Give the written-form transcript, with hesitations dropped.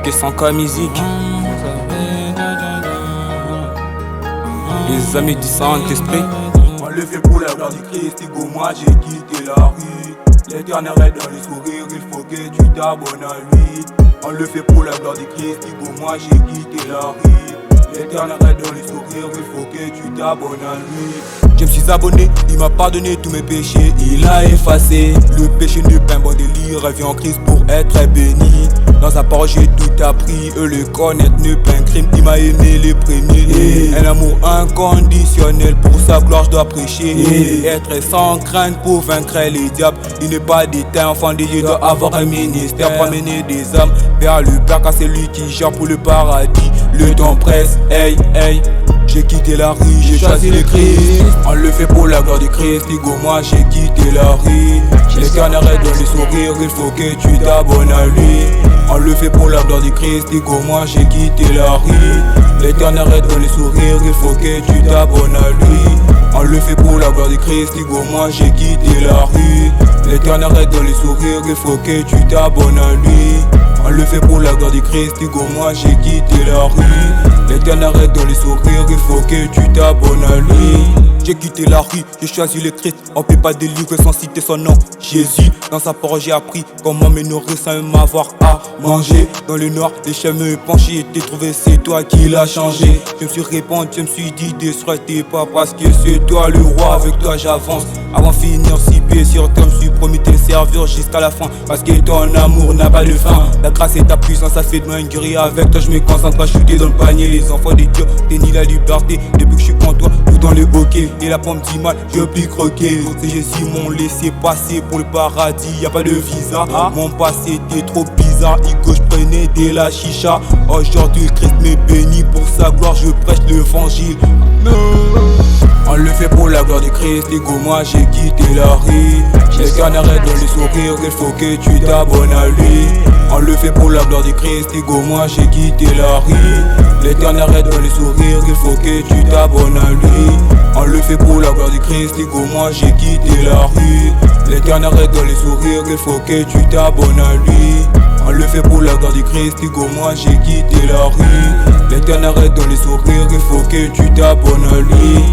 Que sans cas musique. Les amis du Saint-Esprit. On le fait pour la gloire du Christ, Igo, moi j'ai quitté la rue. L'éternel est dans les sourires, il faut que tu t'abonnes à lui. On le fait pour la gloire du Christ, Igo, moi j'ai quitté la rue. L'éternel est dans les sourires, il faut que tu t'abonnes à lui. Je me suis abonné, il m'a pardonné tous mes péchés, il a effacé le péché n'est pas un bon délire, revient en Christ pour être béni. Dans sa parole j'ai tout appris, le connaître n'est pas un crime, il m'a aimé les premiers. Un amour inconditionnel, pour sa gloire je dois prêcher. Être sans crainte pour vaincre les diables, il n'est pas d'éteint, enfant de Dieu doit avoir un ministère pour amener des âmes vers le Père, car c'est lui qui gère pour le paradis. Le temps presse, hey hey. J'ai quitté la rue, j'ai choisi le Christ. On le fait pour la gloire du Christ, Igo, moi j'ai quitté la rue. L'éternel est dans les sourires, il faut que tu t'abonnes à lui. On le fait pour la gloire du Christ, Igo, moi j'ai quitté la rue. L'éternel est dans les sourires, il faut que tu t'abonnes à lui. On le fait pour la gloire du Christ, Igo, moi j'ai quitté la rue. L'éternel est dans les sourires, il faut que tu t'abonnes à lui. On le fait pour la gloire du Christ, Igo, moi j'ai quitté la rue. L'éternel est dans les sourires, il faut que tu t'abonnes à lui. J'ai quitté la rue, j'ai choisi le Christ. On peut pas délivrer sans citer son nom. Jésus, dans sa parole j'ai appris comment me nourrir sans m'avoir à manger. Dans le noir, les chiens me penchaient et t'ai trouvé, c'est toi qui l'as changé. Je me suis répandu, je me suis dit t'es pas parce que c'est toi le roi, avec toi j'avance. Avant de finir 6 pieds sur terre, je me suis promis te servir jusqu'à la fin. Parce que ton amour n'a pas de fin. La grâce et ta puissance, ça fait de moi une guerrier. Avec toi je me concentre pas chuter dans le panier. Les enfants des dieux, t'es ni la liberté. Depuis que je suis en toi, ou dans le hockey. Et la pomme dit mal, je puis croquer. C'est Jésus m'ont laissé passer pour le paradis, y a pas de visa. Mon passé était trop bizarre, Igo, je prenais de la chicha. Aujourd'hui Christ me bénit, pour sa gloire je prêche l'évangile. On le fait pour la gloire du Christ, Igo, moi j'ai quitté la rue. L'éternel est dans les sourires, il faut que tu t'abonnes à lui. On le fait pour la gloire du Christ, Igo, moi j'ai quitté la rue. L'éternel est dans les sourires, il faut que tu t'abonnes à lui. On le fait pour la gloire du Christ, Igo, moi j'ai quitté la rue. L'éternel est dans les sourires, il faut que tu t'abonnes à lui. On le fait pour la gloire du Christ, Igo, moi j'ai quitté la rue. L'éternel est dans les sourires, il faut que tu t'abonnes à lui.